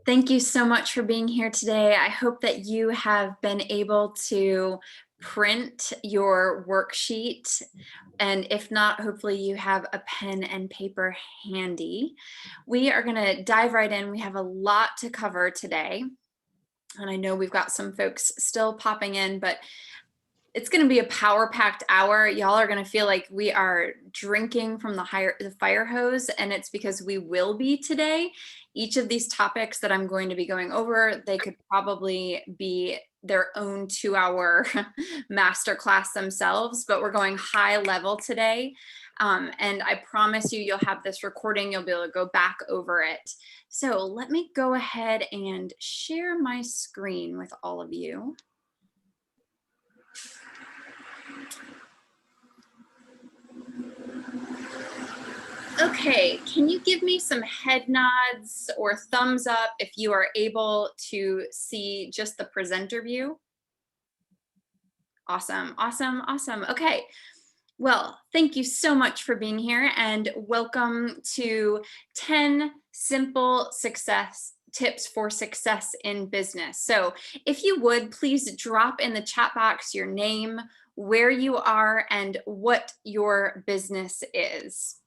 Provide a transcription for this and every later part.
Thank you so much for being here today. I hope that you have been able to print your worksheet. And if not, hopefully you have a pen and paper handy. We are going to dive right in. We have a lot to cover today. And I know we've got some folks still popping in, but it's going to be a power-packed hour. Y'all are going to feel like we are drinking from the fire hose, and it's because we will be today. Each of these topics that I'm going to be going over, they could probably be their own 2-hour masterclass themselves, but we're going high level today. And I promise you, you'll have this recording. You'll be able to go back over it. So let me go ahead and share my screen with all of you. Okay, can you give me some head nods or thumbs up if you are able to see just the presenter view? Awesome, awesome, awesome. Okay, well, thank you so much for being here and welcome to 10 simple success tips for success in business. So if you would, please drop in the chat box your name, where you are, and what your business is.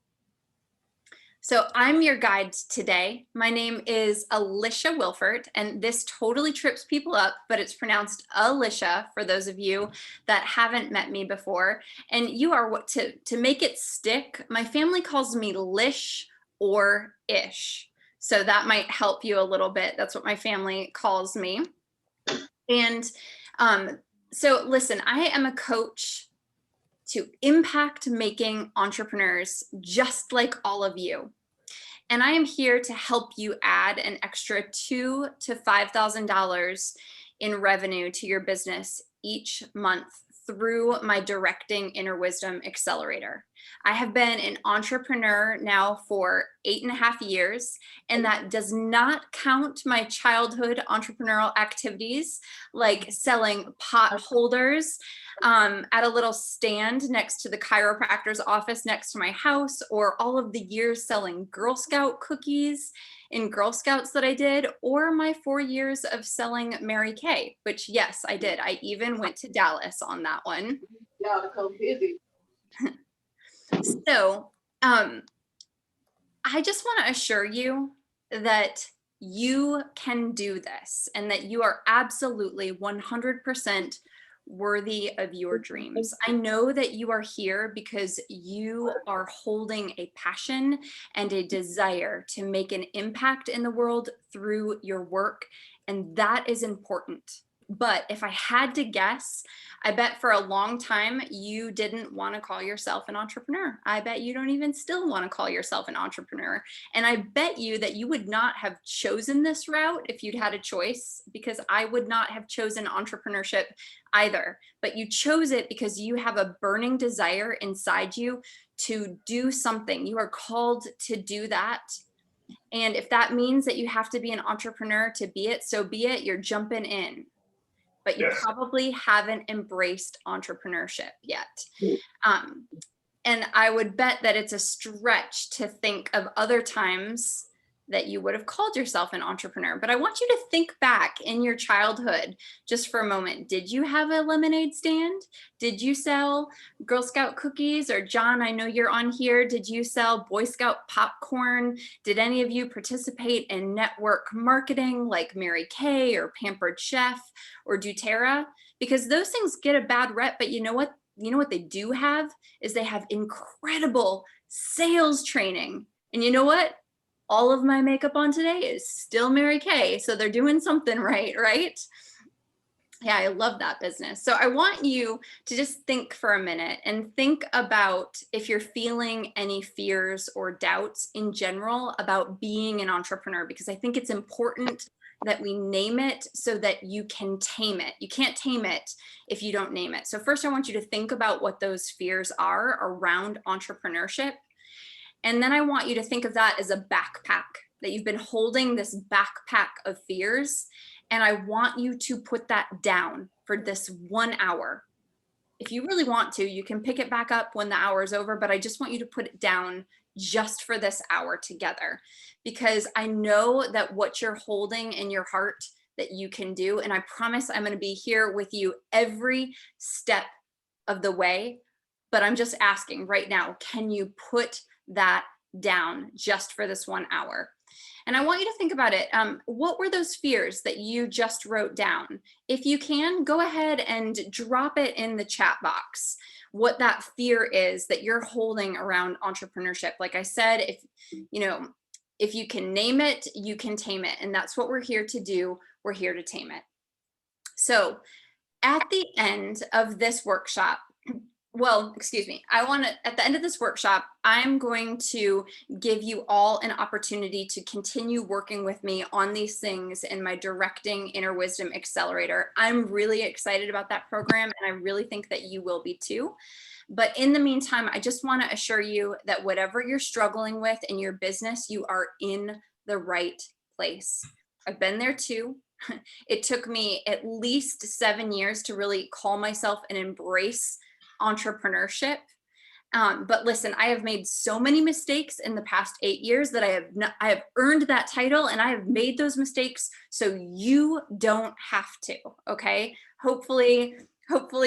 So I'm your guide today. My name is Alicia Wilford, and this totally trips people up, but it's pronounced Alicia for those of you that haven't met me before. And you are what to make it stick. My family calls me Lish or Ish. So that might help you a little bit. That's what my family calls me. And so listen, I am a coach to impact making entrepreneurs just like all of you. And I am here to help you add an extra $2,000 to $5,000 in revenue to your business each month through my Directing Inner Wisdom Accelerator. I have been an entrepreneur now for 8.5 years, and that does not count my childhood entrepreneurial activities like selling pot holders at a little stand next to the chiropractor's office next to my house, or all of the years selling Girl Scout cookies in Girl Scouts that I did, or my 4 years of selling Mary Kay, which yes, I did. I even went to Dallas on that one. Y'all become busy. So I just want to assure you that you can do this and that you are absolutely 100% worthy of your dreams. I know that you are here because you are holding a passion and a desire to make an impact in the world through your work, and that is important. But if I had to guess, I bet for a long time you didn't want to call yourself an entrepreneur. I bet you don't even still want to call yourself an entrepreneur. And I bet you that you would not have chosen this route if you'd had a choice, because I would not have chosen entrepreneurship either. But you chose it because you have a burning desire inside you to do something. You are called to do that. And if that means that you have to be an entrepreneur to be it, so be it. You're jumping in. But you probably haven't embraced entrepreneurship yet. And I would bet that it's a stretch to think of other times that you would have called yourself an entrepreneur. But I want you to think back in your childhood just for a moment. Did you have a lemonade stand? Did you sell Girl Scout cookies? Or John, I know you're on here. Did you sell Boy Scout popcorn? Did any of you participate in network marketing like Mary Kay or Pampered Chef or doTERRA? Because those things get a bad rep, but you know what? You know what they do have is they have incredible sales training. And you know what? All of my makeup on today is still Mary Kay. So they're doing something right, right? Yeah, I love that business. So I want you to just think for a minute and think about if you're feeling any fears or doubts in general about being an entrepreneur, because I think it's important that we name it so that you can tame it. You can't tame it if you don't name it. So first I want you to think about what those fears are around entrepreneurship. And then I want you to think of that as a backpack, that you've been holding this backpack of fears. And I want you to put that down for this 1 hour. If you really want to, you can pick it back up when the hour is over, but I just want you to put it down just for this hour together, because I know that what you're holding in your heart that you can do. And I promise I'm going to be here with you every step of the way. But I'm just asking right now, can you put that down just for this 1 hour? And I want you to think about it. What were those fears that you just wrote down? If you can, go ahead and drop it in the chat box, what that fear is that you're holding around entrepreneurship. Like I said, if you can name it, you can tame it. And that's what we're here to do. We're here to tame it. So at the end of this workshop, well, excuse me, at the end of this workshop, I'm going to give you all an opportunity to continue working with me on these things in my Directing Inner Wisdom Accelerator. I'm really excited about that program, and I really think that you will be too. But in the meantime, I just want to assure you that whatever you're struggling with in your business, you are in the right place. I've been there too. It took me at least 7 years to really call myself and embrace entrepreneurship. But listen, I have made so many mistakes in the past 8 years that I have earned that title, and I have made those mistakes so you don't have to. Okay. Hopefully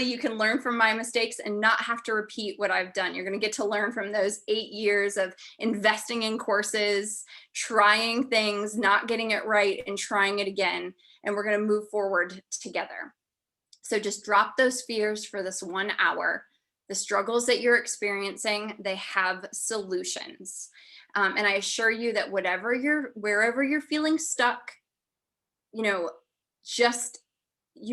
you can learn from my mistakes and not have to repeat what I've done. You're going to get to learn from those 8 years of investing in courses, trying things, not getting it right, and trying it again. And we're going to move forward together. So just drop those fears for this 1 hour. The struggles that you're experiencing, they have solutions. And I assure you that wherever you're feeling stuck, you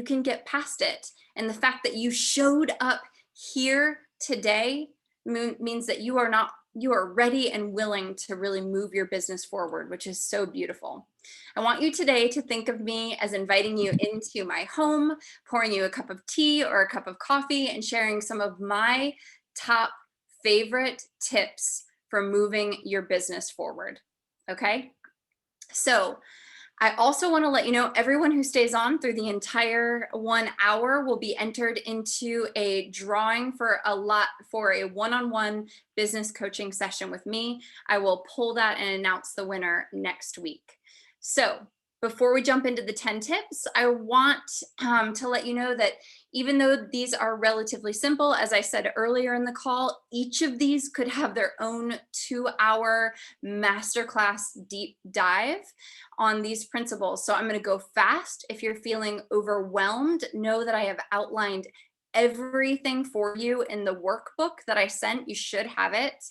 can get past it. And the fact that you showed up here today means that you are ready and willing to really move your business forward, which is so beautiful. I want you today to think of me as inviting you into my home, pouring you a cup of tea or a cup of coffee, and sharing some of my top favorite tips for moving your business forward. Okay? So I also want to let you know, everyone who stays on through the entire 1 hour will be entered into a drawing for a one-on-one business coaching session with me. I will pull that and announce the winner next week. So before we jump into the 10 tips, I want to let you know that even though these are relatively simple, as I said earlier in the call, each of these could have their own 2-hour masterclass deep dive on these principles. So I'm going to go fast. If you're feeling overwhelmed, know that I have outlined everything for you in the workbook that I sent. You should have it.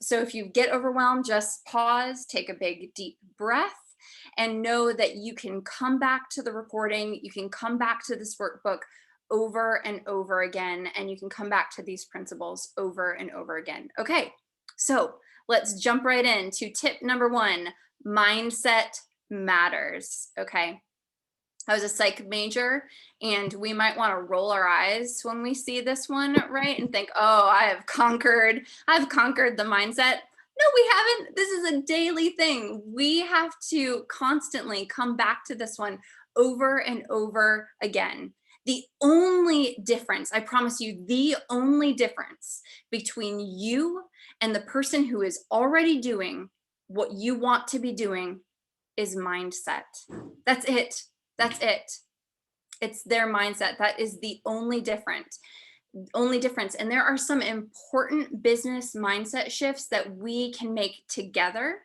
So if you get overwhelmed, just pause, take a big deep breath, and know that you can come back to the recording. You can come back to this workbook over and over again, and you can come back to these principles over and over again. Okay, so let's jump right into tip number 1. Mindset matters. Okay. I was a psych major, and we might want to roll our eyes when we see this one, right? And think, oh, I've conquered the mindset. No, we haven't. This is a daily thing. We have to constantly come back to this one over and over again. The only difference, I promise you, the only difference between you and the person who is already doing what you want to be doing is mindset. That's it. That's it. It's their mindset. That is the only difference. And there are some important business mindset shifts that we can make together.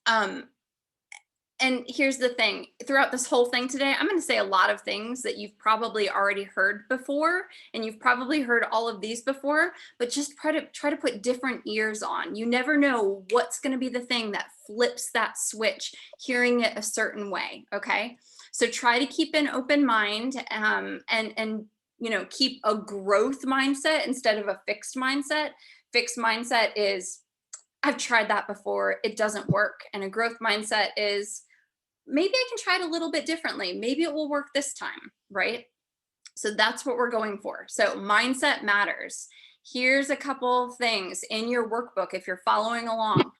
And here's the thing, throughout this whole thing today, I'm going to say a lot of things that you've probably already heard before, and you've probably heard all of these before, but just try to put different ears on. You never know what's going to be the thing that flips that switch, hearing it a certain way. Okay. So try to keep an open mind, and keep a growth mindset instead of a fixed mindset. Fixed mindset is, I've tried that before, it doesn't work. And a growth mindset is, maybe I can try it a little bit differently. Maybe it will work this time, right? So that's what we're going for. So mindset matters. Here's a couple things in your workbook if you're following along.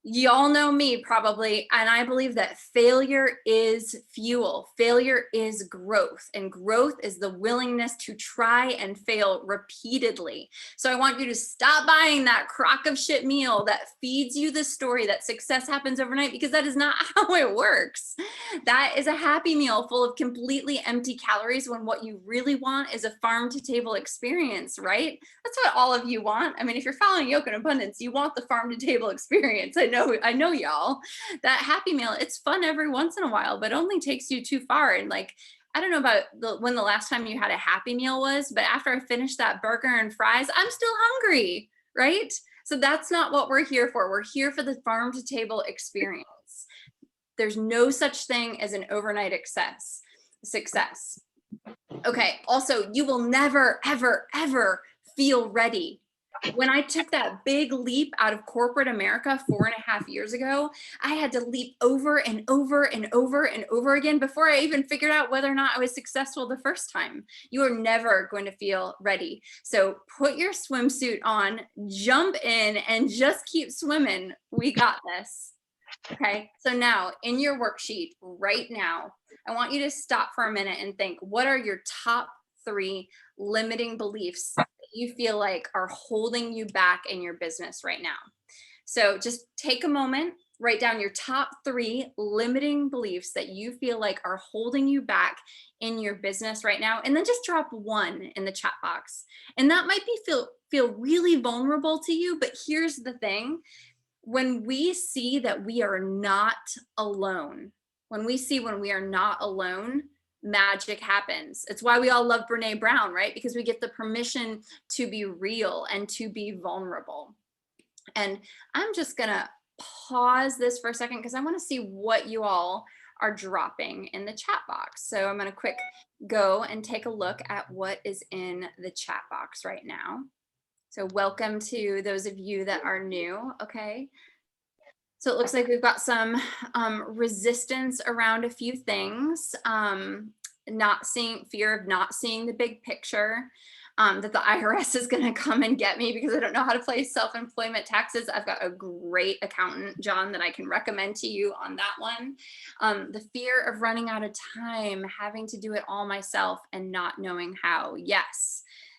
Y'all know me probably, and I believe that failure is fuel. Failure is growth, and growth is the willingness to try and fail repeatedly. So I want you to stop buying that crock of shit meal that feeds you the story that success happens overnight, because that is not how it works. That is a Happy Meal full of completely empty calories, when what you really want is a farm to table experience, right? That's what all of you want. I mean, if you're following Yoke in Abundance, you want the farm to table experience. I know y'all. That Happy Meal, it's fun every once in a while, but only takes you too far. And like, I don't know about when the last time you had a Happy Meal was, but after I finished that burger and fries, I'm still hungry, right? So that's not what we're here for. We're here for the farm to table experience. There's no such thing as an overnight success. Okay, also, you will never, ever, ever feel ready. When I took that big leap out of corporate America 4.5 years ago, I had to leap over and over and over and over again before I even figured out whether or not I was successful the first time. You are never going to feel ready. So put your swimsuit on, jump in, and just keep swimming. We got this. Okay, so now in your worksheet right now, I want you to stop for a minute and think, what are your top 3 limiting beliefs that you feel like are holding you back in your business right now? So just take a moment, write down your top 3 limiting beliefs that you feel like are holding you back in your business right now, and then just drop 1 in the chat box. And that might be feel really vulnerable to you, but here's the thing. When we see that we are not alone, when we are not alone, magic happens. It's why we all love Brene Brown, right? Because we get the permission to be real and to be vulnerable. And I'm just gonna pause this for a second because I want to see what you all are dropping in the chat box. So I'm gonna quick go and take a look at what is in the chat box right now. So welcome to those of you that are new, okay? So it looks like we've got some resistance around a few things, fear of not seeing the big picture, that the IRS is gonna come and get me because I don't know how to pay self-employment taxes. I've got a great accountant, John, that I can recommend to you on that one. The fear of running out of time, having to do it all myself and not knowing how.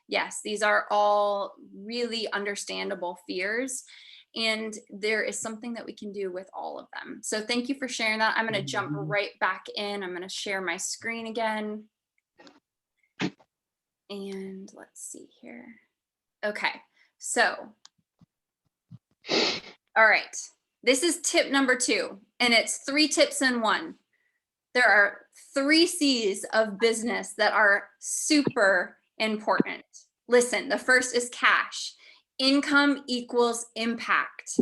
Yes, these are all really understandable fears, and there is something that we can do with all of them. So thank you for sharing that. I'm going to jump right back in. I'm going to share my screen again. And let's see here. Okay, so, all right. This is tip number 2, and it's 3 tips in 1. There are 3 C's of business that are super important. Listen, the first is cash. Income equals impact.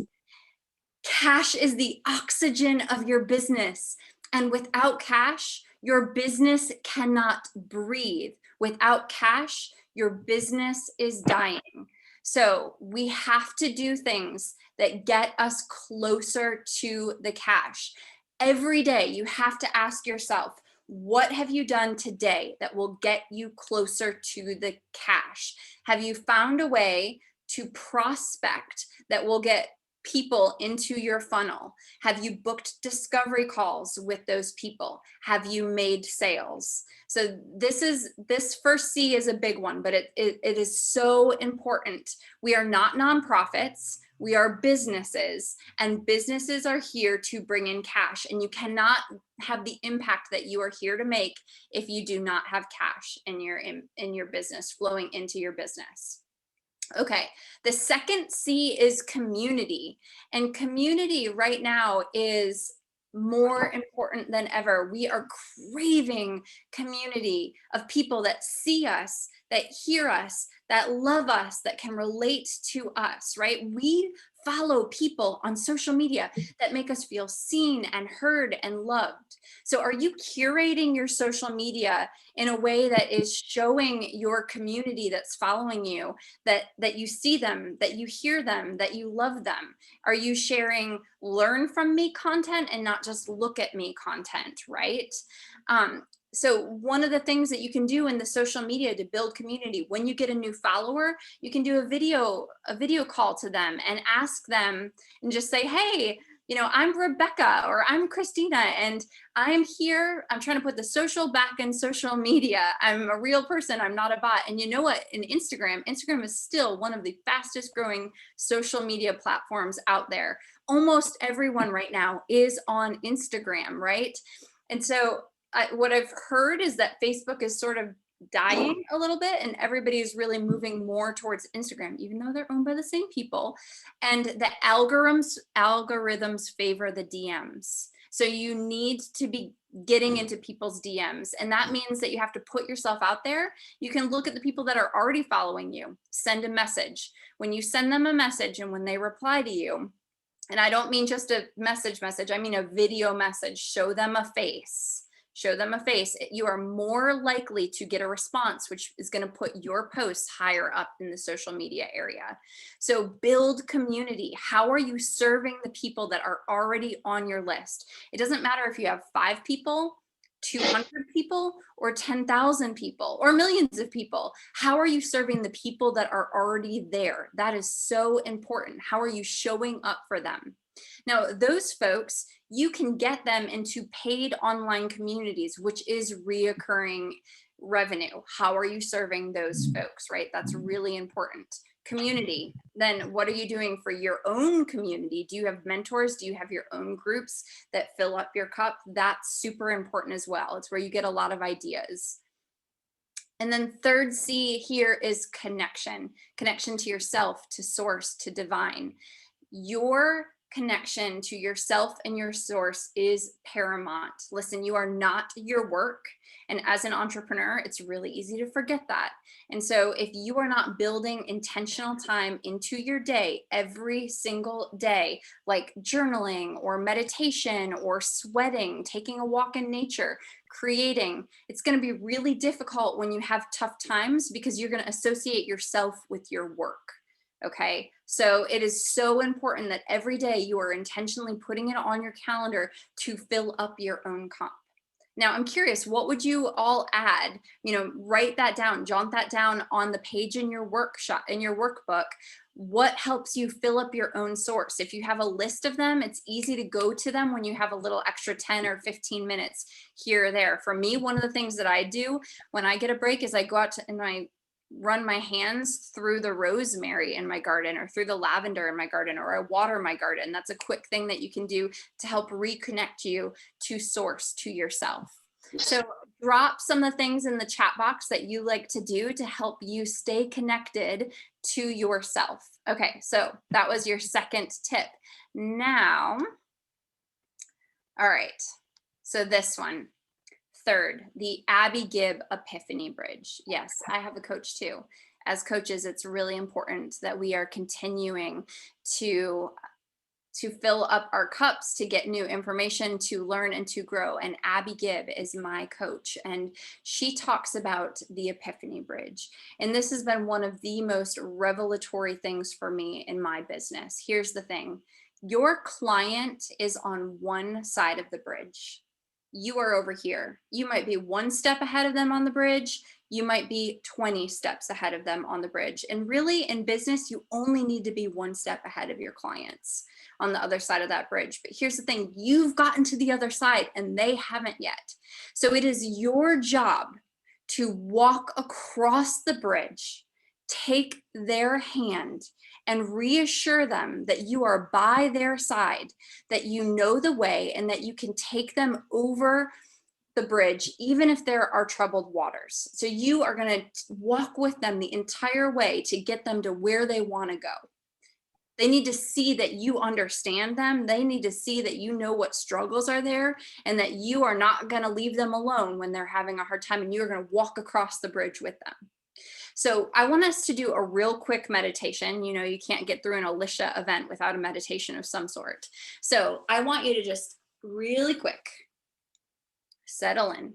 Cash is the oxygen of your business. And without cash, your business cannot breathe. Without cash, your business is dying. So we have to do things that get us closer to the cash. Every day, you have to ask yourself, what have you done today that will get you closer to the cash? Have you found a way to prospect that will get people into your funnel? Have you booked discovery calls with those people? Have you made sales? So this first C is a big one, but it is so important. We are not nonprofits. We are businesses, and businesses are here to bring in cash, and you cannot have the impact that you are here to make if you do not have cash in your business flowing into your business. Okay, the second C is community, and community right now is more important than ever. We are craving community of people that see us, that hear us, that love us, that can relate to us, right? We follow people on social media that make us feel seen and heard and loved. So are you curating your social media in a way that is showing your community that's following you that you see them, that you hear them, that you love them? Are you sharing learn from me content and not just look at me content, right? So one of the things that you can do in the social media to build community, when you get a new follower, you can do a video call to them and ask them and just say, hey, I'm Rebecca or I'm Christina, and I'm here. I'm trying to put the social back in social media. I'm a real person. I'm not a bot. And you know what? In Instagram is still one of the fastest growing social media platforms out there. Almost everyone right now is on Instagram, right? And so what I've heard is that Facebook is sort of dying a little bit, and everybody is really moving more towards Instagram, even though they're owned by the same people. And the algorithms favor the DMs. So you need to be getting into people's DMs. And that means that you have to put yourself out there. You can look at the people that are already following you, send a message. When you send them a message and when they reply to you, and I don't mean just a message, I mean a video message, show them a face. Show them a face. You are more likely to get a response, which is going to put your posts higher up in the social media area. So build community. How are you serving the people that are already on your list? It doesn't matter if you have 5 people, 200 people, or 10,000 people, or millions of people. How are you serving the people that are already there? That is so important. How are you showing up for them? Now, those folks, you can get them into paid online communities, which is reoccurring revenue. How are you serving those folks, right? That's really important. Community, then what are you doing for your own community? Do you have mentors? Do you have your own groups that fill up your cup? That's super important as well. It's where you get a lot of ideas. And then third C here is connection to yourself, to source, to divine. Your connection to yourself and your source is paramount. Listen, you are not your work. And as an entrepreneur, it's really easy to forget that. And so if you are not building intentional time into your day every single day, like journaling or meditation or sweating, taking a walk in nature, creating, it's going to be really difficult when you have tough times because you're going to associate yourself with your work. Okay, so it is so important that every day you are intentionally putting it on your calendar to fill up your own cup. Now, I'm curious, what would you all add? Write that down, jot that down on the page in your workbook. What helps you fill up your own source? If you have a list of them, it's easy to go to them when you have a little extra 10 or 15 minutes here or there. For me, one of the things that I do when I get a break is I go out and I run my hands through the rosemary in my garden or through the lavender in my garden, or I water my garden. That's a quick thing that you can do to help reconnect you to source, to yourself. So drop some of the things in the chat box that you like to do to help you stay connected to yourself. Okay, so that was your second tip. Now, all right, so this one. Third, the Abby Gibb Epiphany Bridge. Yes, I have a coach too. As coaches, it's really important that we are continuing to fill up our cups, to get new information, to learn and to grow. And Abby Gibb is my coach, and she talks about the Epiphany Bridge. And this has been one of the most revelatory things for me in my business. Here's the thing. Your client is on one side of the bridge. You are over here. You might be 1 step ahead of them on the bridge. You might be 20 steps ahead of them on the bridge. And really in business, you only need to be 1 step ahead of your clients on the other side of that bridge. But here's the thing, you've gotten to the other side and they haven't yet. So it is your job to walk across the bridge, take their hand, and reassure them that you are by their side, that you know the way, and that you can take them over the bridge, even if there are troubled waters. So you are going to walk with them the entire way to get them to where they want to go. They need to see that you understand them. They need to see that you know what struggles are there, and that you are not going to leave them alone when they're having a hard time, and you're going to walk across the bridge with them. So I want us to do a real quick meditation. You can't get through an Alicia event without a meditation of some sort. So I want you to just really quick settle in,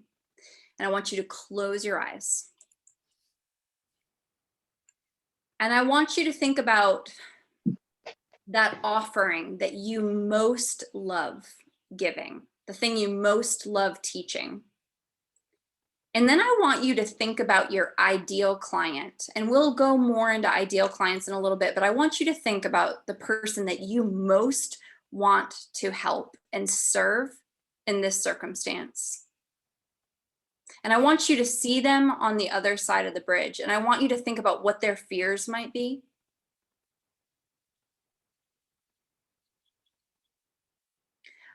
and I want you to close your eyes. And I want you to think about that offering that you most love giving, the thing you most love teaching. And then I want you to think about your ideal client, and we'll go more into ideal clients in a little bit, but I want you to think about the person that you most want to help and serve in this circumstance? And I want you to see them on the other side of the bridge. And I want you to think about what their fears might be.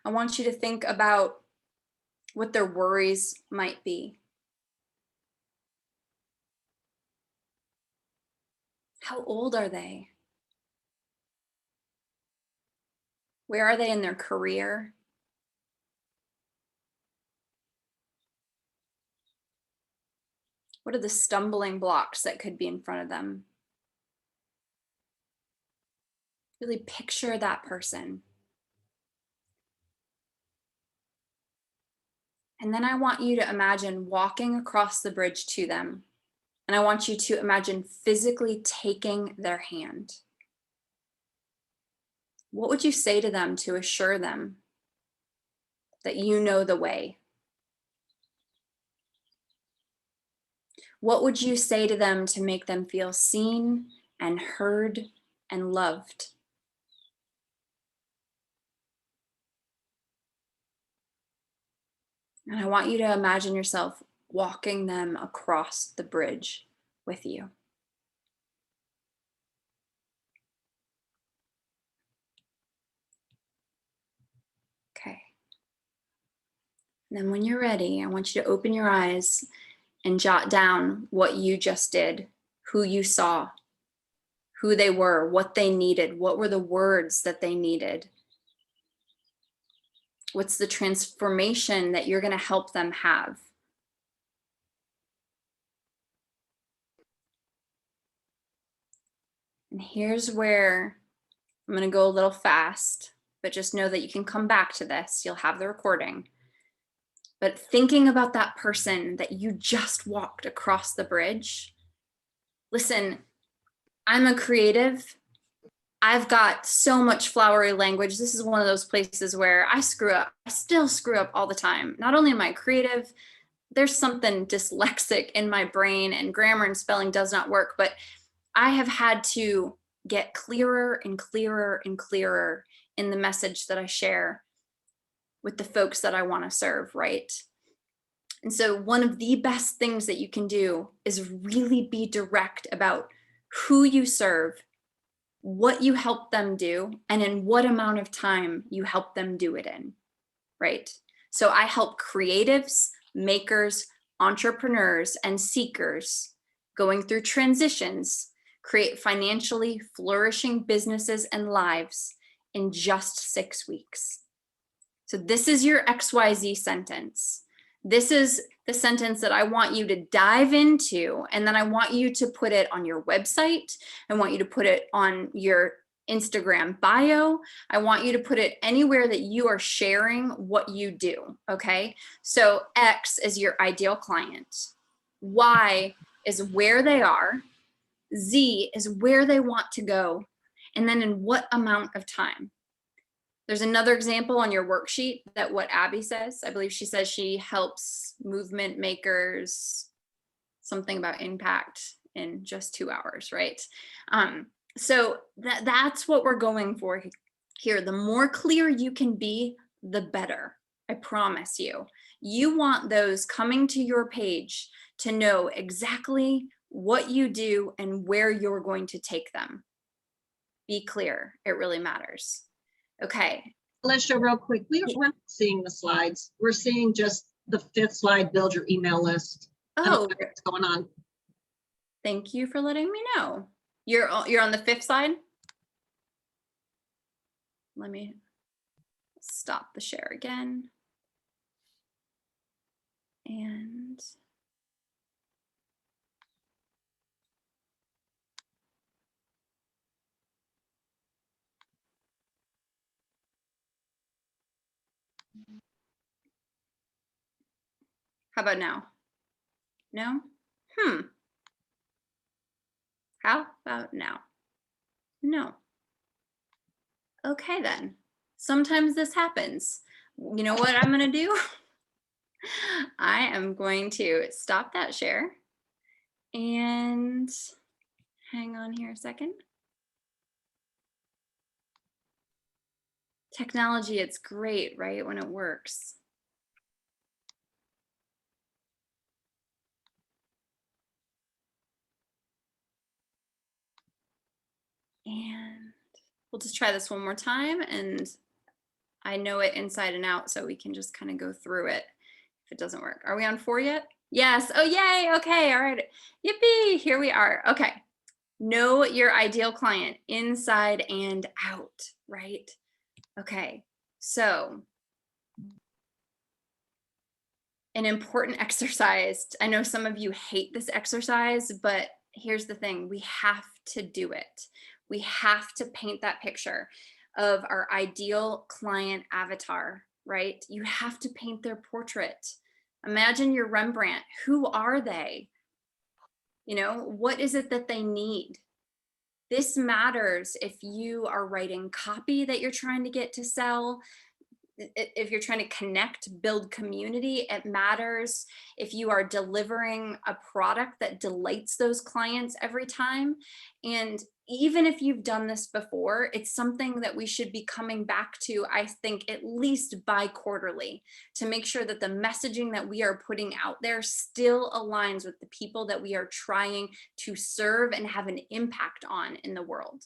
I want you to think about what their worries might be. How old are they? Where are they in their career? What are the stumbling blocks that could be in front of them? Really picture that person. And then I want you to imagine walking across the bridge to them. And I want you to imagine physically taking their hand. What would you say to them to assure them that you know the way? What would you say to them to make them feel seen and heard and loved? And I want you to imagine yourself walking them across the bridge with you. Okay. And then when you're ready, I want you to open your eyes and jot down what you just did, who you saw, who they were, what they needed, what were the words that they needed. What's the transformation that you're going to help them have? And here's where I'm going to go a little fast, but just know that you can come back to this. You'll have the recording. But thinking about that person that you just walked across the bridge, listen, I'm a creative. I've got so much flowery language. This is one of those places where I screw up. I still screw up all the time. Not only am I creative, there's something dyslexic in my brain and grammar and spelling does not work, but I have had to get clearer and clearer and clearer in the message that I share with the folks that I want to serve, right? And so one of the best things that you can do is really be direct about who you serve, what you help them do, and in what amount of time you help them do it in, right? So I help creatives, makers, entrepreneurs, and seekers going through transitions create financially flourishing businesses and lives in just 6 weeks. So this is your XYZ sentence. This is the sentence that I want you to dive into, and then I want you to put it on your website. I want you to put it on your Instagram bio. I want you to put it anywhere that you are sharing what you do, okay? So X is your ideal client. Y is where they are. Z is where they want to go, and then in what amount of time. There's another example on your worksheet that what Abby says. I believe she says she helps movement makers, something about impact in just 2 hours, right? So that's what we're going for here. The more clear you can be, the better. I promise you. You want those coming to your page to know exactly what you do and where you're going to take them. Be clear. It really matters. Okay. Alicia, real quick, we're not seeing the slides. We're seeing just the 5th slide, build your email list. I don't know what's going on. Thank you for letting me know. You're on the 5th slide? Let me stop the share again. And how about now? No? How about now? No. Okay then. Sometimes this happens. You know what I'm gonna do? I am going to stop that share and hang on here a second. Technology, it's great, right? When it works. And we'll just try this one more time, and I know it inside and out, so we can just kind of go through it if it doesn't work. Are we on 4 yet? Yes. Oh, yay. Okay. All right. Yippee. Here we are. Okay. Know your ideal client inside and out, right? Okay. So, an important exercise. I know some of you hate this exercise, but here's the thing, we have to do it. We have to paint that picture of our ideal client avatar, right? You have to paint their portrait. Imagine your Rembrandt. Who are they? You know, what is it that they need? This matters if you are writing copy that you're trying to get to sell, if you're trying to connect, build community. It matters if you are delivering a product that delights those clients every time. And even if you've done this before, it's something that we should be coming back to, I think, at least bi-quarterly, to make sure that the messaging that we are putting out there still aligns with the people that we are trying to serve and have an impact on in the world.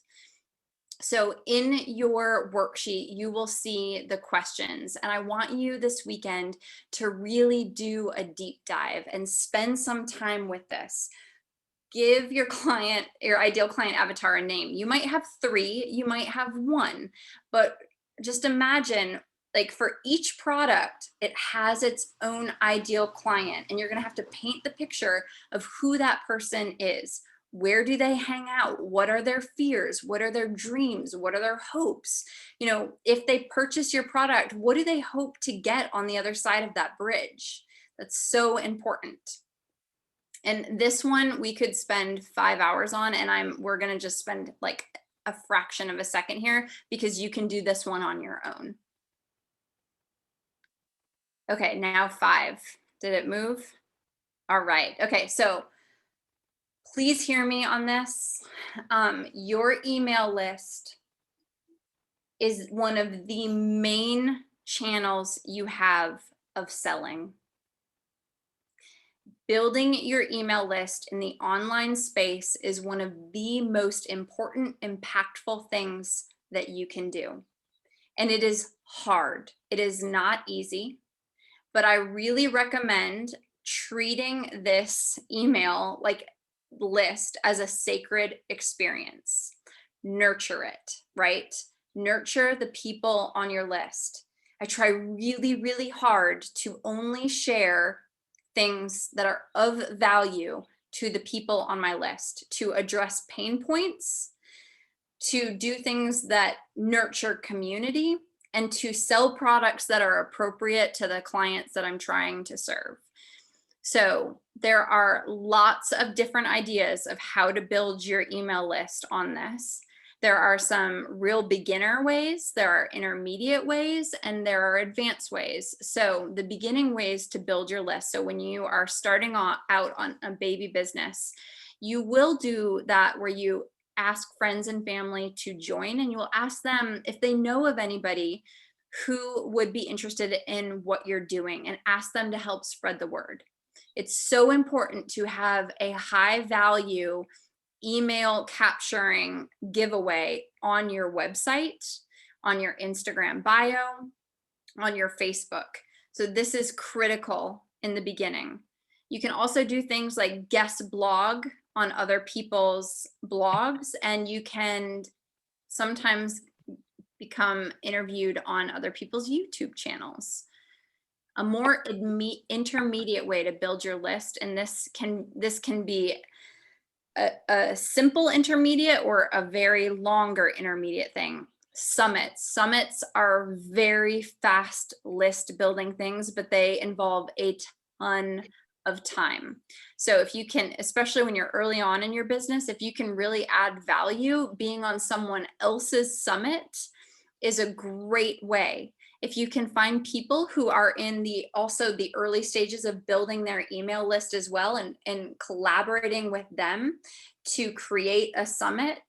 So in your worksheet, you will see the questions, and I want you this weekend to really do a deep dive and spend some time with this. Give your client, your ideal client avatar, a name. You might have 3, you might have 1, but just imagine, like, for each product, it has its own ideal client, and you're going to have to paint the picture of who that person is. Where do they hang out? What are their fears? What are their dreams? What are their hopes? You know, if they purchase your product, what do they hope to get on the other side of that bridge? That's so important. And this one we could spend 5 hours on, and we're going to just spend like a fraction of a second here, because you can do this one on your own. Okay, now 5. Did it move? All right. Okay, so please hear me on this. Your email list is one of the main channels you have of selling. Building your email list in the online space is one of the most important, impactful things that you can do. And it is hard. It is not easy, but I really recommend treating this email like list as a sacred experience. Nurture it, right? Nurture the people on your list. I try really, really hard to only share things that are of value to the people on my list, to address pain points, to do things that nurture community, and to sell products that are appropriate to the clients that I'm trying to serve. So there are lots of different ideas of how to build your email list on this. There are some real beginner ways, there are intermediate ways, and there are advanced ways. So the beginning ways to build your list. So when you are starting out on a baby business, you will do that where you ask friends and family to join, and you will ask them if they know of anybody who would be interested in what you're doing, and ask them to help spread the word. It's so important to have a high value email capturing giveaway on your website, on your Instagram bio, on your Facebook. So this is critical in the beginning. You can also do things like guest blog on other people's blogs, and you can sometimes become interviewed on other people's YouTube channels. A more intermediate way to build your list, and this can be a simple intermediate or a very longer intermediate thing. Summits are very fast list building things, but they involve a ton of time. So if you can, especially when you're early on in your business, if you can really add value, being on someone else's summit is a great way. If you can find people who are in also the early stages of building their email list as well, and collaborating with them to create a summit,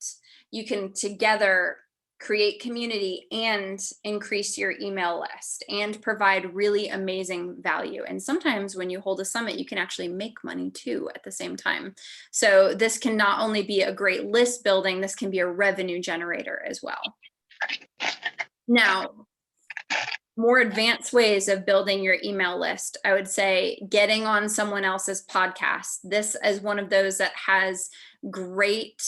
you can together create community, and increase your email list and provide really amazing value. And sometimes when you hold a summit, you can actually make money too at the same time. So this can not only be a great list building, this can be a revenue generator as well. Now, more advanced ways of building your email list, I would say getting on someone else's podcast. This is one of those that has great,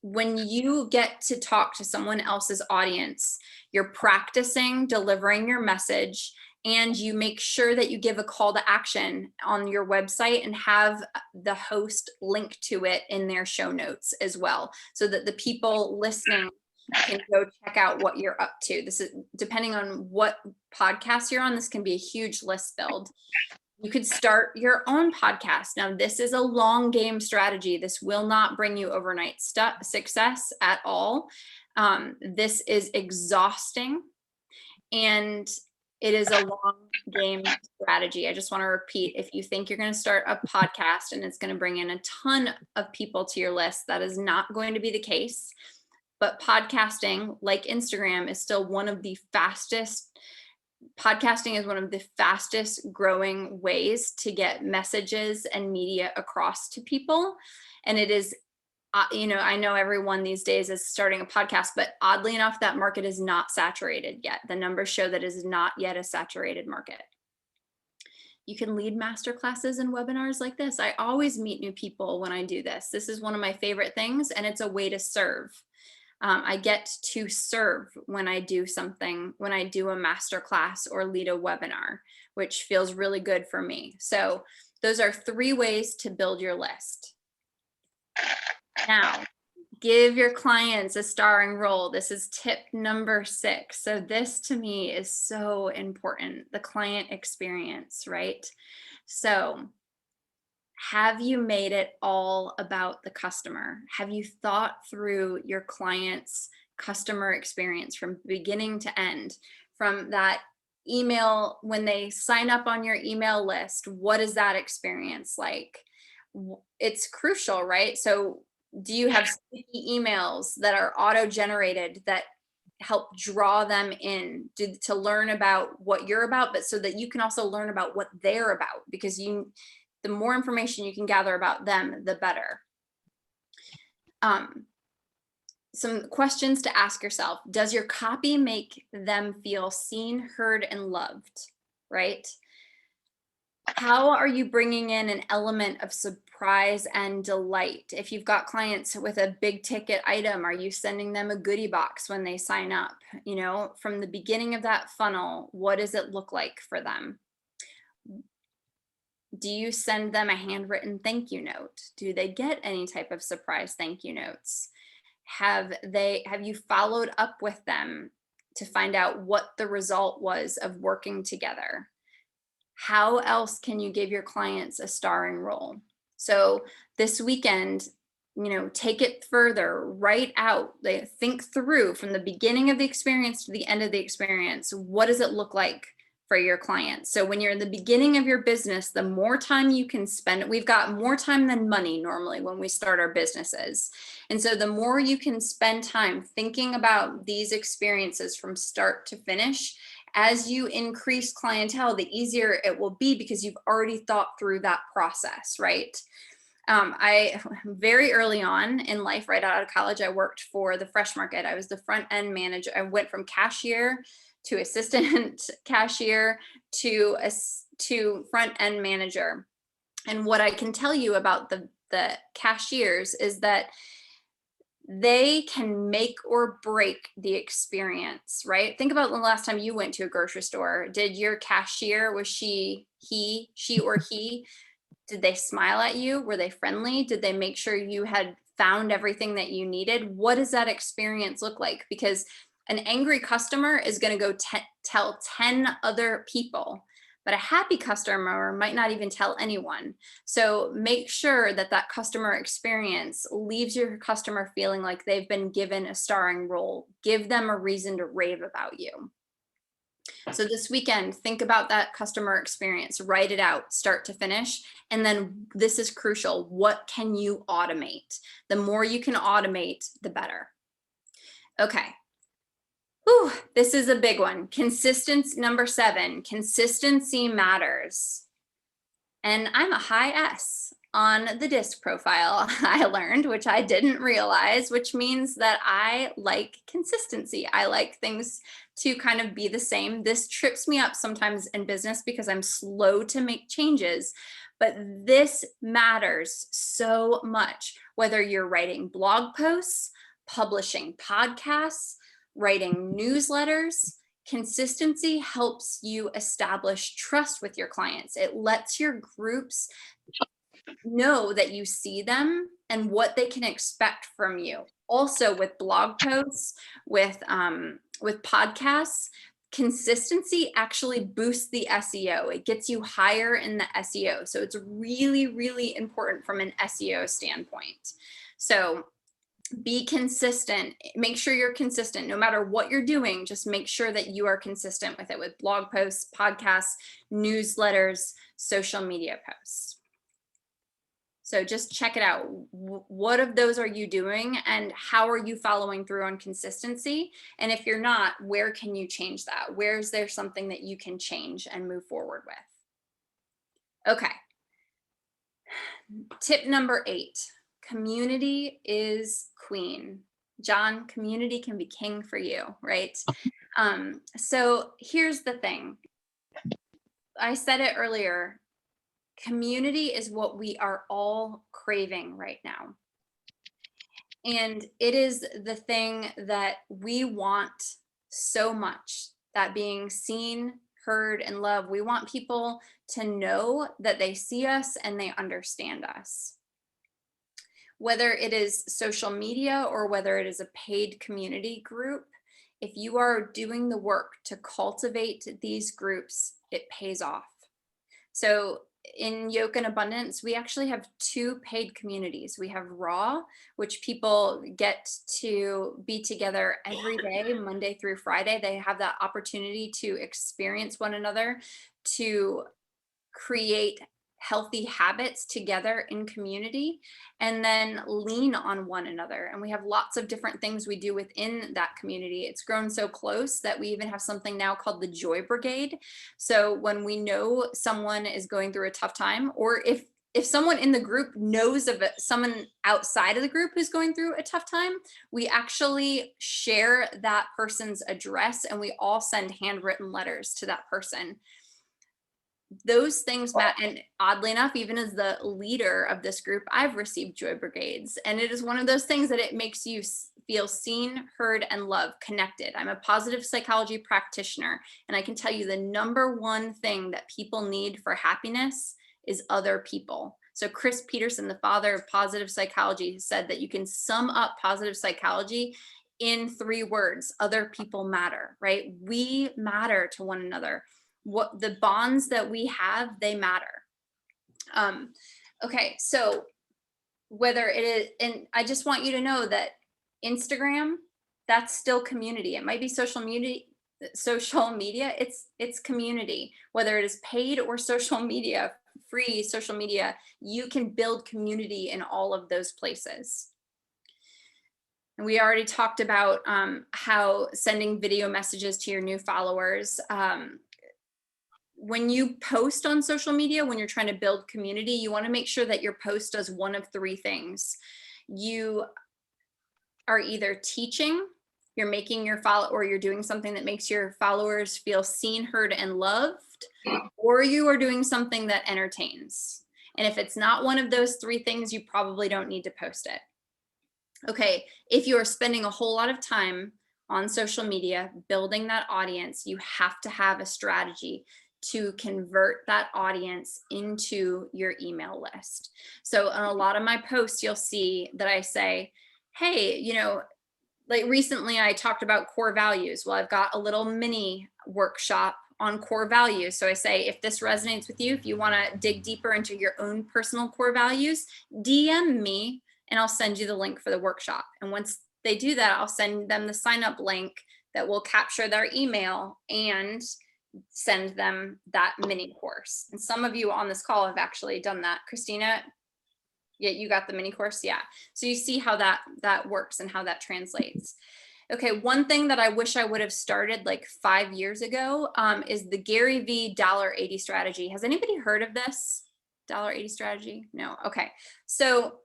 when you get to talk to someone else's audience, you're practicing delivering your message, and you make sure that you give a call to action on your website and have the host link to it in their show notes as well, so that the people listening can go check out what you're up to. This is depending on what podcast you're on. This can be a huge list build. You could start your own podcast. Now, this is a long game strategy. This will not bring you overnight success at all. This is exhausting, and it is a long game strategy. I just want to repeat, if you think you're going to start a podcast and it's going to bring in a ton of people to your list, that is not going to be the case. But podcasting, like Instagram, is still one of the fastest. Podcasting is one of the fastest growing ways to get messages and media across to people. And it is, I know everyone these days is starting a podcast, but oddly enough, that market is not saturated yet. The numbers show that it is not yet a saturated market. You can lead masterclasses and webinars like this. I always meet new people when I do this. This is one of my favorite things, and it's a way to serve. I get to serve when I do something, when I do a masterclass or lead a webinar, which feels really good for me. So those are 3 ways to build your list. Now, give your clients a starring role. This is tip number 6. So this to me is so important, the client experience, right? So have you made it all about the customer? Have you thought through your client's customer experience from beginning to end? From that email, when they sign up on your email list, what is that experience like? It's crucial, right? So do you have sticky emails that are auto-generated that help draw them in to learn about what you're about, but so that you can also learn about what they're about? Because the more information you can gather about them, the better. Some questions to ask yourself. Does your copy make them feel seen, heard, and loved, right? How are you bringing in an element of surprise and delight? If you've got clients with a big ticket item, are you sending them a goodie box when they sign up? From the beginning of that funnel, what does it look like for them? Do you send them a handwritten thank you note? Do they get any type of surprise thank you notes? Have you followed up with them to find out what the result was of working together? How else can you give your clients a starring role? So this weekend, take it further, write out, think through from the beginning of the experience to the end of the experience. What does it look like for your clients? So when you're in the beginning of your business, the more time you can spend, we've got more time than money normally when we start our businesses. And so the more you can spend time thinking about these experiences from start to finish, as you increase clientele, the easier it will be because you've already thought through that process, right? I very early on in life, right out of college, I worked for the Fresh Market. I was the front end manager. I went from cashier to assistant cashier to front end manager. And what I can tell you about the cashiers is that they can make or break the experience, right? Think about the last time you went to a grocery store. Did your cashier, was she or he, did they smile at you? Were they friendly? Did they make sure you had found everything that you needed? What does that experience look like? Because an angry customer is going to go tell 10 other people, but a happy customer might not even tell anyone. So make sure that that customer experience leaves your customer feeling like they've been given a starring role. Give them a reason to rave about you. So this weekend, think about that customer experience, write it out, start to finish. And then this is crucial. What can you automate? The more you can automate, the better. Okay. Whew, this is a big one. Consistency, number 7, consistency matters. And I'm a high S on the DISC profile, I learned, which I didn't realize, which means that I like consistency. I like things to kind of be the same. This trips me up sometimes in business because I'm slow to make changes, but this matters so much, whether you're writing blog posts, publishing podcasts, writing newsletters. Consistency helps you establish trust with your clients. It lets your groups know that you see them and what they can expect from you. Also, with blog posts, with podcasts, consistency actually boosts the SEO. It gets you higher in the SEO. So it's really, really important from an SEO standpoint. So be consistent. Make sure you're consistent no matter what you're doing. Just make sure that you are consistent with it, with blog posts, podcasts, newsletters, social media posts. So just check it out. What of those are you doing and how are you following through on consistency? And if you're not, where can you change that? Where is there something that you can change and move forward with? Okay. Tip number 8. Community is queen. John, community can be king for you, right? So here's the thing. I said it earlier. Community is what we are all craving right now. And it is the thing that we want so much, that being seen, heard, and loved. We want people to know that they see us and they understand us. Whether it is social media or whether it is a paid community group, if you are doing the work to cultivate these groups, it pays off. So in Yoke and Abundance, we actually have 2 paid communities. We have Raw, which people get to be together every day, Monday through Friday. They have that opportunity to experience one another, to create healthy habits together in community, and then lean on one another. And we have lots of different things we do within that community. It's grown so close that we even have something now called the Joy Brigade. So when we know someone is going through a tough time, or if someone in the group knows of someone outside of the group who's going through a tough time, we actually share that person's address and we all send handwritten letters to that person. Those things matter. And oddly enough, even as the leader of this group, I've received Joy Brigades. And it is one of those things that it makes you feel seen, heard, and loved, connected. I'm a positive psychology practitioner. And I can tell you the number one thing that people need for happiness is other people. So Chris Peterson, the father of positive psychology, said that you can sum up positive psychology in 3 words: other people matter, right? We matter to one another. What the bonds that we have, they matter. Okay, so whether it is, and I just want you to know that Instagram, that's still community. It might be social media, it's community. Whether it is paid or social media, free social media, you can build community in all of those places. And we already talked about how sending video messages to your new followers. When you post on social media, when you're trying to build community, you want to make sure that your post does one of 3 things. You are either teaching, you're making your or you're doing something that makes your followers feel seen, heard, and loved, or you are doing something that entertains. And if it's not one of those 3 things, you probably don't need to post it. Okay, if you are spending a whole lot of time on social media building that audience, you have to have a strategy to convert that audience into your email list. So on a lot of my posts, you'll see that I say, hey, like recently I talked about core values. Well, I've got a little mini workshop on core values. So I say, if this resonates with you, if you want to dig deeper into your own personal core values, DM me and I'll send you the link for the workshop. And once they do that, I'll send them the sign up link that will capture their email and send them that mini course. And some of you on this call have actually done that. Christina, yeah, you got the mini course. Yeah. So you see how that works and how that translates. Okay, one thing that I wish I would have started like 5 years ago is the Gary V $1.80 strategy. Has anybody heard of this? $1.80 strategy? No. Okay. So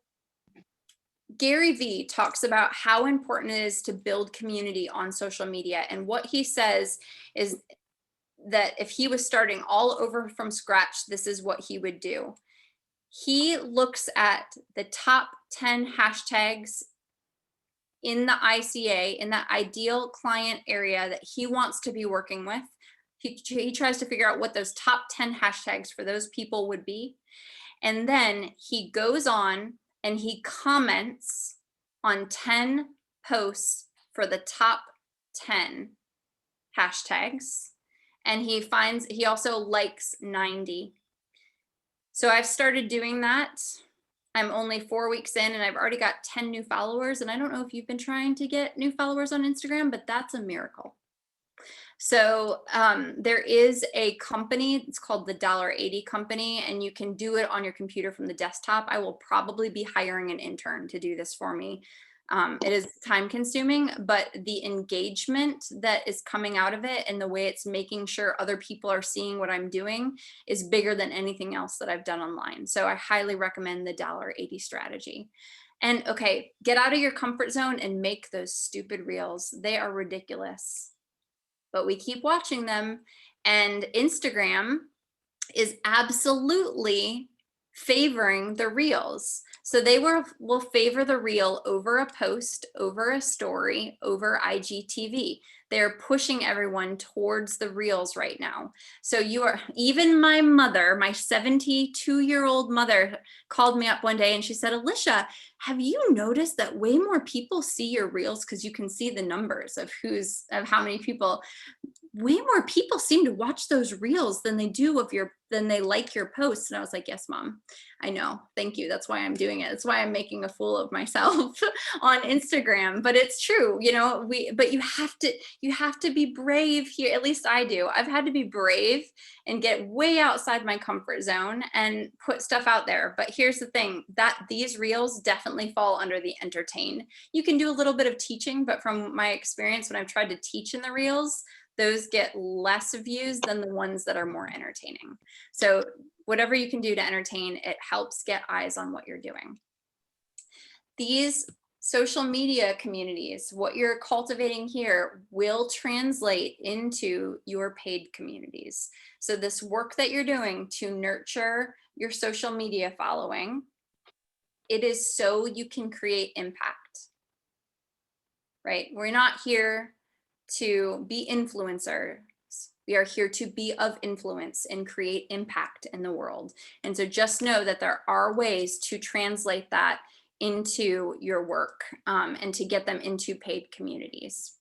Gary V talks about how important it is to build community on social media. And what he says is that if he was starting all over from scratch, this is what he would do. He looks at the top 10 hashtags in the ICA, in that ideal client area that he wants to be working with. He tries to figure out what those top 10 hashtags for those people would be. And then he goes on and he comments on 10 posts for the top 10 hashtags. And he also likes 90. So I've started doing that. I'm only 4 weeks in and I've already got 10 new followers. And I don't know if you've been trying to get new followers on Instagram, but that's a miracle. So there is a company, it's called the $1.80 company, and you can do it on your computer from the desktop. I will probably be hiring an intern to do this for me. It is time consuming, but the engagement that is coming out of it and the way it's making sure other people are seeing what I'm doing is bigger than anything else that I've done online. So I highly recommend the $1.80 strategy. And okay, get out of your comfort zone and make those stupid reels. They are ridiculous, but we keep watching them. And Instagram is absolutely favoring the reels. So they will favor the reel over a post, over a story, over IGTV. They're pushing everyone towards the reels right now. So even my mother, my 72-year-old mother called me up one day and she said, Alicia, have you noticed that way more people see your reels? Because you can see the numbers of how many people. Way more people seem to watch those reels than they like your posts. And I was like, yes, Mom, I know. Thank you. That's why I'm doing it. That's why I'm making a fool of myself on Instagram. But it's true, but you have to be brave here. At least I do. I've had to be brave and get way outside my comfort zone and put stuff out there. But here's the thing, that these reels definitely fall under the entertain. You can do a little bit of teaching, but from my experience, when I've tried to teach in the reels, those get less views than the ones that are more entertaining. So whatever you can do to entertain, it helps get eyes on what you're doing. These social media communities, what you're cultivating here will translate into your paid communities. So this work that you're doing to nurture your social media following, it is so you can create impact, right? We're not here to be influencers. We are here to be of influence and create impact in the world. And so just know that there are ways to translate that into your work and to get them into paid communities.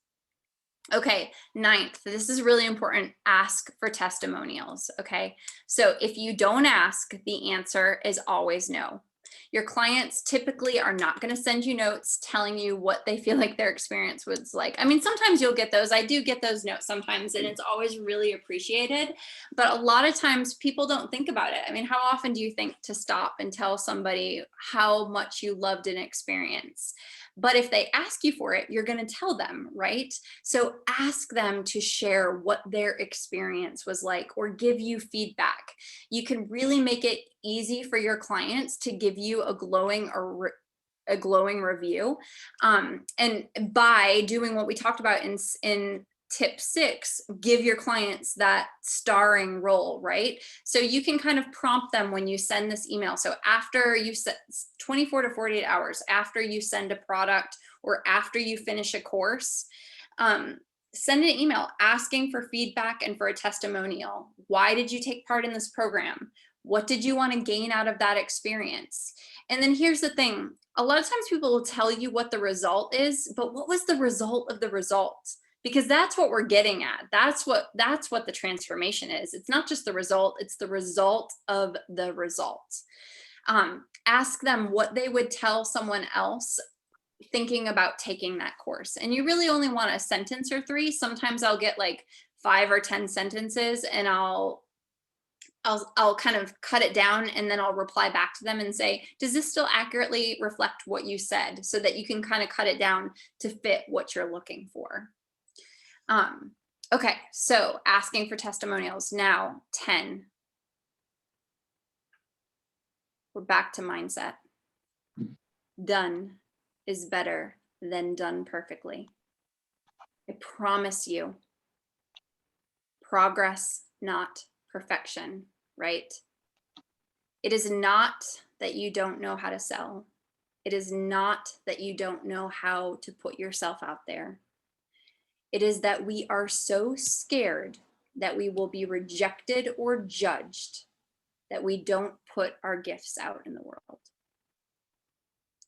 Okay, 9th, this is really important, ask for testimonials, okay? So if you don't ask, the answer is always no. Your clients typically are not going to send you notes telling you what they feel like their experience was like. I mean, sometimes you'll get those. I do get those notes sometimes, and it's always really appreciated. But a lot of times people don't think about it. I mean, how often do you think to stop and tell somebody how much you loved an experience? But if they ask you for it, you're going to tell them, right? So ask them to share what their experience was like or give you feedback. You can really make it easy for your clients to give you a glowing review. And by doing what we talked about in tip 6, give your clients that starring role, right? So you can kind of prompt them when you send this email. So after you set 24 to 48 hours after you send a product or after you finish a course, send an email asking for feedback and for a testimonial. Why did you take part in this program? What did you want to gain out of that experience? And then here's the thing. A lot of times people will tell you what the result is, but what was the result of the result? Because that's what we're getting at. That's what the transformation is. It's not just the result, it's the result of the result. Ask them what they would tell someone else thinking about taking that course. And you really only want a sentence or 3. Sometimes I'll get like 5 or 10 sentences and I'll I'll kind of cut it down and then I'll reply back to them and say, does this still accurately reflect what you said? So that you can kind of cut it down to fit what you're looking for. Okay, so asking for testimonials. Now 10. We're back to mindset. Done is better than done perfectly. I promise you, progress, not perfection, right? It is not that you don't know how to sell. It is not that you don't know how to put yourself out there. It is that we are so scared that we will be rejected or judged that we don't put our gifts out in the world.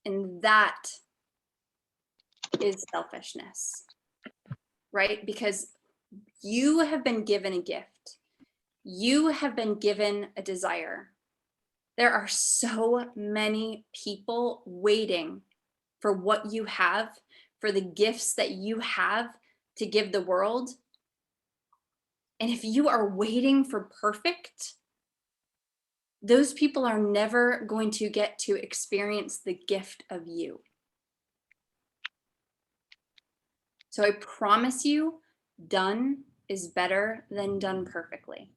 And that is selfishness, right? Because you have been given a gift. You have been given a desire. There are so many people waiting for what you have, for the gifts that you have to give the world. And if you are waiting for perfect, those people are never going to get to experience the gift of you. So I promise you, done is better than done perfectly.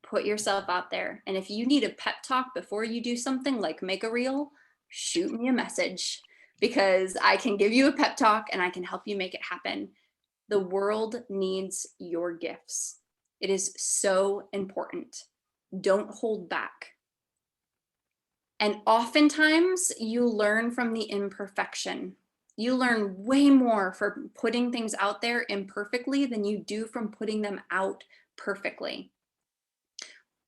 Put yourself out there. And if you need a pep talk before you do something like make a reel, shoot me a message, because I can give you a pep talk and I can help you make it happen. The world needs your gifts. It is so important. Don't hold back. And oftentimes you learn from the imperfection. You learn way more from putting things out there imperfectly than you do from putting them out perfectly.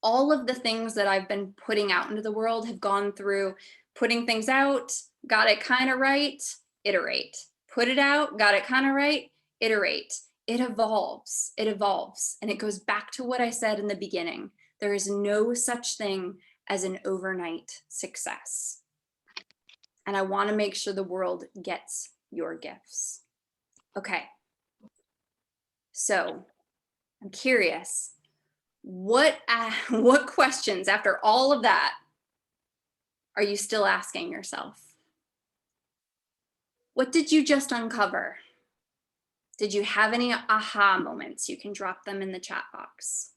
All of the things that I've been putting out into the world have gone through putting things out, got it kind of right, iterate. Put it out, got it kind of right, iterate. It evolves, and it goes back to what I said in the beginning. There is no such thing as an overnight success. And I want to make sure the world gets your gifts. Okay. So I'm curious, what questions after all of that are you still asking yourself? What did you just uncover? Did you have any aha moments? You can drop them in the chat box.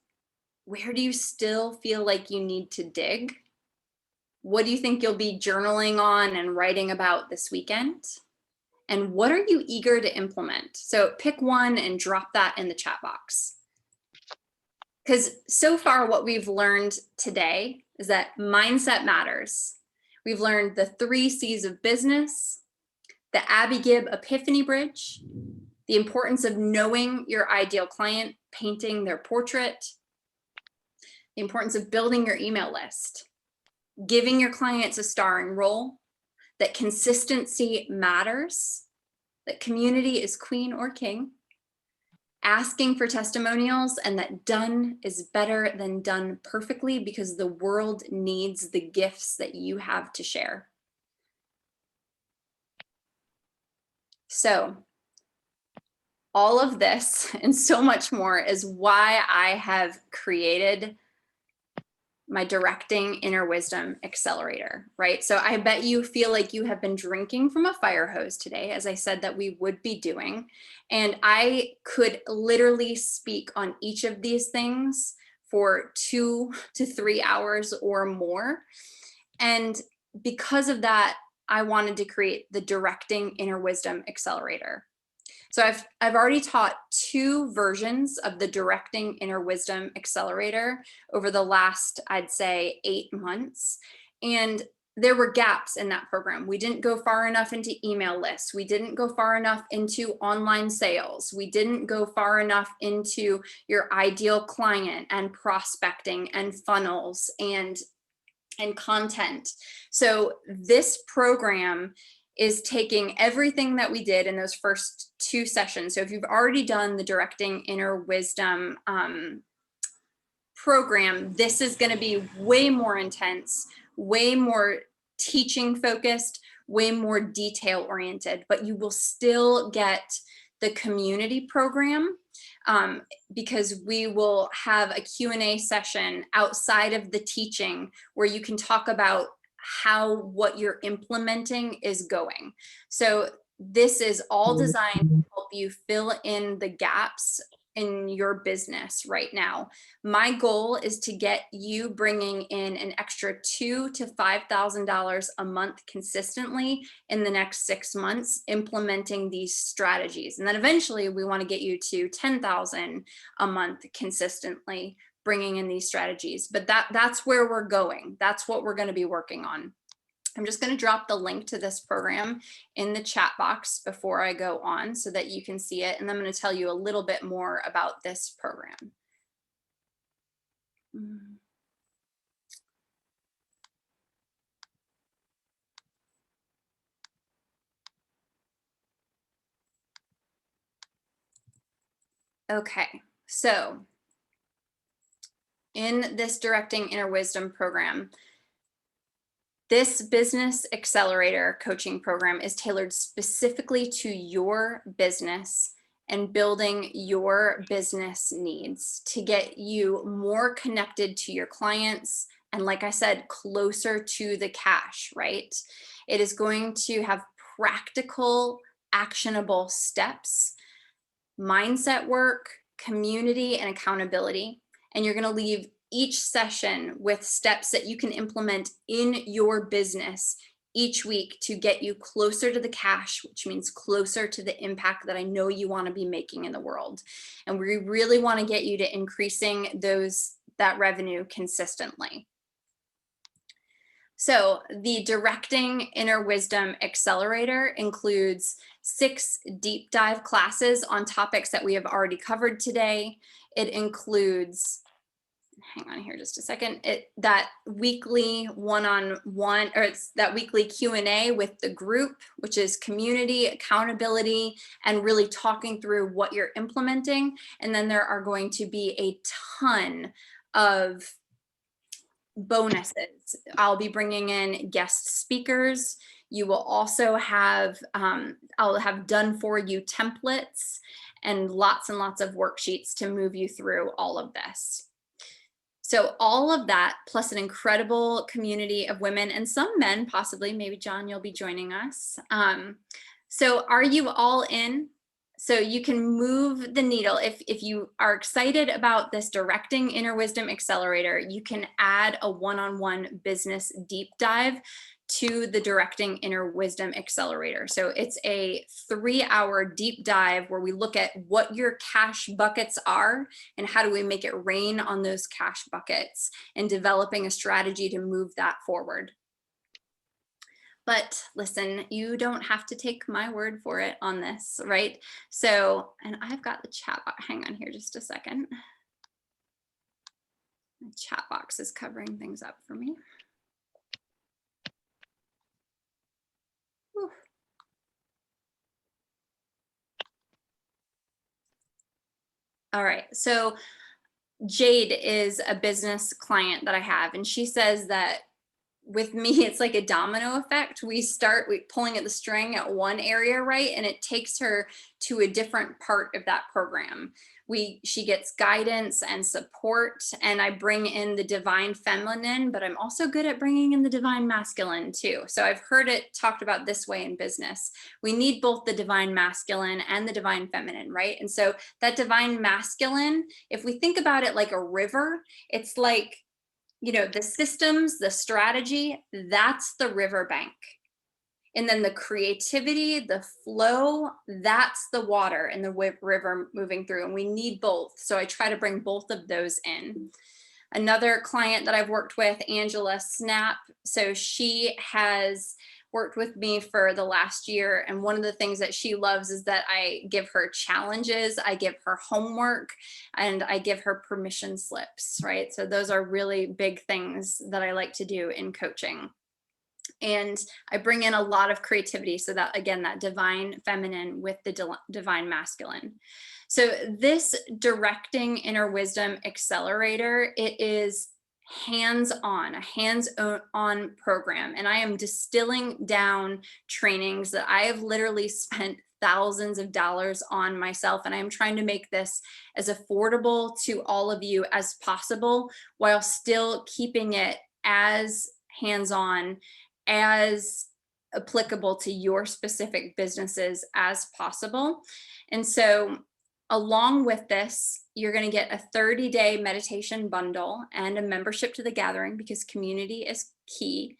Where do you still feel like you need to dig? What do you think you'll be journaling on and writing about this weekend? And what are you eager to implement? So pick one and drop that in the chat box. Because so far what we've learned today is that mindset matters. We've learned the 3 C's of business, the Abby Gibb Epiphany Bridge, the importance of knowing your ideal client, painting their portrait, the importance of building your email list, giving your clients a starring role, that consistency matters, that community is queen or king, asking for testimonials, and that done is better than done perfectly because the world needs the gifts that you have to share. So all of this and so much more is why I have created my Directing Inner Wisdom Accelerator, right? So I bet you feel like you have been drinking from a fire hose today, as I said that we would be doing. And I could literally speak on each of these things for 2 to 3 hours or more. And because of that, I wanted to create the Directing Inner Wisdom Accelerator. So I've already taught 2 versions of the Directing Inner Wisdom Accelerator over the last, I'd say, 8 months. And there were gaps in that program. We didn't go far enough into email lists. We didn't go far enough into online sales. We didn't go far enough into your ideal client and prospecting and funnels and content. So this program is taking everything that we did in those first 2 sessions. So if you've already done the Directing Inner Wisdom program, this is going to be way more intense, way more teaching focused, way more detail oriented, but you will still get the community program because we will have a Q&A session outside of the teaching where you can talk about how what you're implementing is going. So this is all designed to help you fill in the gaps in your business right now. My goal is to get you bringing in an extra $2,000 to $5,000 a month consistently in the next 6 months, implementing these strategies. And then eventually we want to get you to 10,000 a month consistently bringing in these strategies. But that's where we're going. That's what we're going to be working on. I'm just going to drop the link to this program in the chat box before I go on so that you can see it. And I'm going to tell you a little bit more about this program. Okay, so in this Directing Inner Wisdom program, this business accelerator coaching program is tailored specifically to your business and building your business needs to get you more connected to your clients. And like I said, closer to the cash, right? It is going to have practical, actionable steps, mindset work, community, and accountability. And you're going to leave each session with steps that you can implement in your business each week to get you closer to the cash, which means closer to the impact that I know you want to be making in the world. And we really want to get you to increasing that revenue consistently. So the Directing Inner Wisdom Accelerator includes 6 deep dive classes on topics that we have already covered today. It includes, hang on here just a second, that weekly one-on-one, or it's that weekly Q&A with the group, which is community, accountability, and really talking through what you're implementing. And then there are going to be a ton of bonuses. I'll be bringing in guest speakers. You will also have, I'll have done for you templates and lots of worksheets to move you through all of this. So all of that, plus an incredible community of women and some men, possibly, maybe John, you'll be joining us. So are you all in? So you can move the needle. If you are excited about this Directing Inner Wisdom Accelerator, you can add a one-on-one business deep dive to the Directing Inner Wisdom Accelerator. So it's a 3-hour deep dive where we look at what your cash buckets are and how do we make it rain on those cash buckets and developing a strategy to move that forward. But listen, you don't have to take my word for it on this, right? So, and I've got the chat box, hang on here just a second. The chat box is covering things up for me. Whew. All right, so Jade is a business client that I have, and she says that with me, it's like a domino effect. We start pulling at the string at one area, right? And it takes her to a different part of that program. She gets guidance and support, and I bring in the divine feminine, but I'm also good at bringing in the divine masculine too. So I've heard it talked about this way in business. We need both the divine masculine and the divine feminine, right? And so that divine masculine, if we think about it like a river, it's like, you know, the systems, the strategy, that's the riverbank. And then the creativity, the flow, that's the water and the river moving through. And we need both. So I try to bring both of those in. Another client that I've worked with, Angela Snap. So she has worked with me for the last year. And one of the things that she loves is that I give her challenges, I give her homework, and I give her permission slips, right? So those are really big things that I like to do in coaching. And I bring in a lot of creativity. So that, again, that divine feminine with the divine masculine. So this Directing Inner Wisdom Accelerator, it is hands-on, a hands-on program. And I am distilling down trainings that I have literally spent thousands of dollars on myself, and I'm trying to make this as affordable to all of you as possible while still keeping it as hands-on, as applicable to your specific businesses as possible. And so along with this, you're going to get a 30-day meditation bundle and a membership to the gathering, because community is key.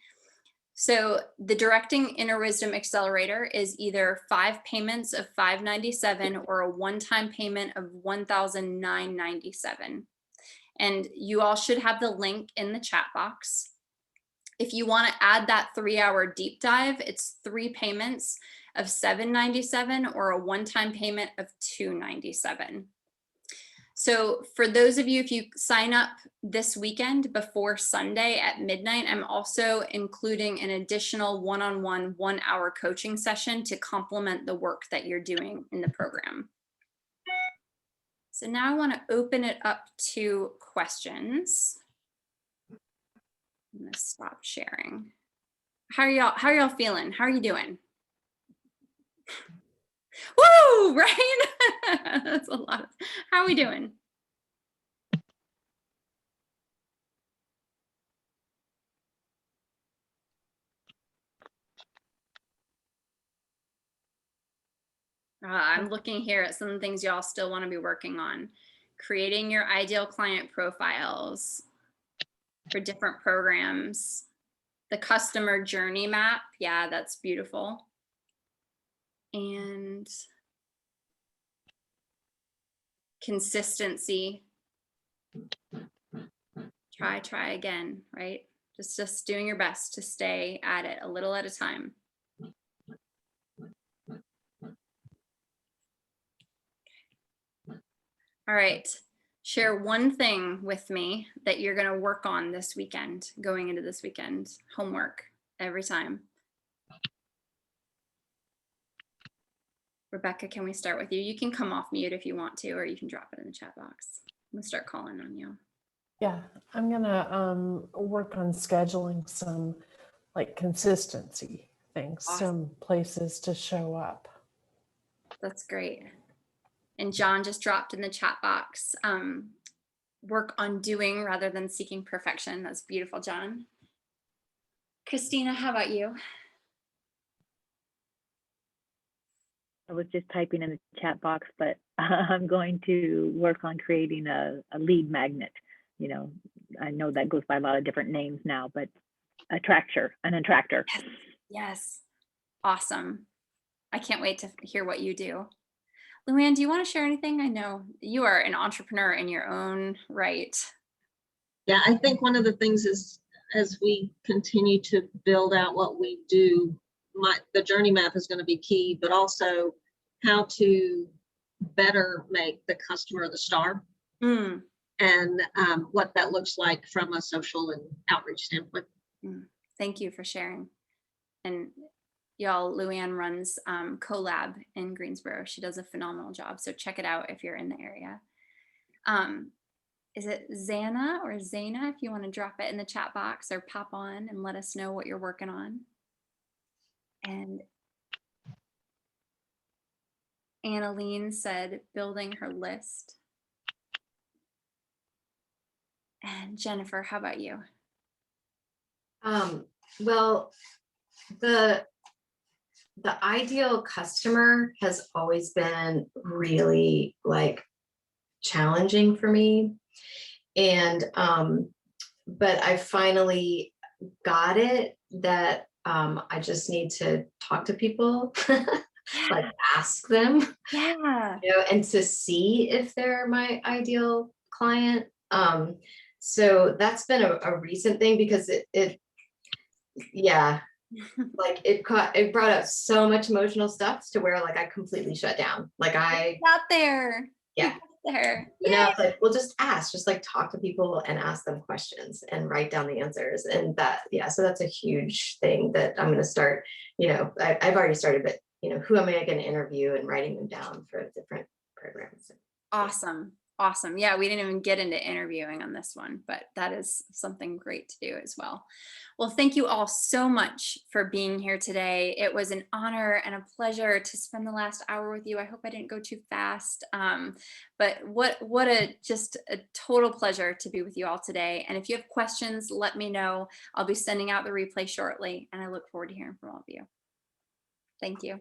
So the Directing Inner Wisdom Accelerator is either 5 payments of $597 or a one-time payment of $1,997. And you all should have the link in the chat box. If you want to add that 3-hour deep dive, it's 3 payments of $797 or a one-time payment of $297. So for those of you, if you sign up this weekend before Sunday at midnight, I'm also including an additional one-on-one 1-hour coaching session to complement the work that you're doing in the program. So now I want to open it up to questions. I'm going to stop sharing. How are y'all feeling? How are you doing? Woo, right? That's a lot. How are we doing? I'm looking here at some of the things y'all still want to be working on. Creating your ideal client profiles for different programs. The customer journey map. Yeah, that's beautiful. And consistency. Try again, right? Just doing your best to stay at it a little at a time. All right, share one thing with me that you're going to work on this weekend, going into this weekend. Homework every time. Rebecca, can we start with you? You can come off mute if you want to, or you can drop it in the chat box. I'm gonna start calling on you. Yeah, I'm gonna work on scheduling some like consistency things, Awesome. some places to show up. That's great. And John just dropped in the chat box, work on doing rather than seeking perfection. That's beautiful, John. Christina, how about you? I was just typing in the chat box, but I'm going to work on creating a lead magnet. You know, I know that goes by a lot of different names now, but an attractor. Yes. Yes. Awesome. I can't wait to hear what you do. Luann, do you want to share anything? I know you are an entrepreneur in your own right. Yeah, I think one of the things is, as we continue to build out what we do, the journey map is going to be key, but also how to better make the customer the star, and what that looks like from a social and outreach standpoint. Thank you for sharing. And y'all, Luann runs CoLab in Greensboro. She does a phenomenal job. So check it out if you're in the area. Is it Zana or Zana? If you want to drop it in the chat box or pop on and let us know what you're working on. And Annaline said building her list. And Jennifer, how about you? Well, the ideal customer has always been really like challenging for me. And but I finally got it that I just need to talk to people, like ask them, Yeah, you know, and to see if they're my ideal client. So that's been a recent thing, because it yeah, like it brought up so much emotional stuff to where like I completely shut down. Like out there. Yeah. There. And now it's like, well, just ask, just like talk to people and ask them questions and write down the answers. And that, yeah, so that's a huge thing that I'm going to start, you know, I've already started, but you know, who am I going to interview and writing them down for different programs. Awesome. awesome. Yeah, we didn't even get into interviewing on this one, but that is something great to do as well. Well, thank you all so much for being here today. It was an honor and a pleasure to spend the last hour with you. I hope I didn't go too fast. But what a just a total pleasure to be with you all today. And if you have questions, let me know. I'll be sending out the replay shortly, and I look forward to hearing from all of you. Thank you.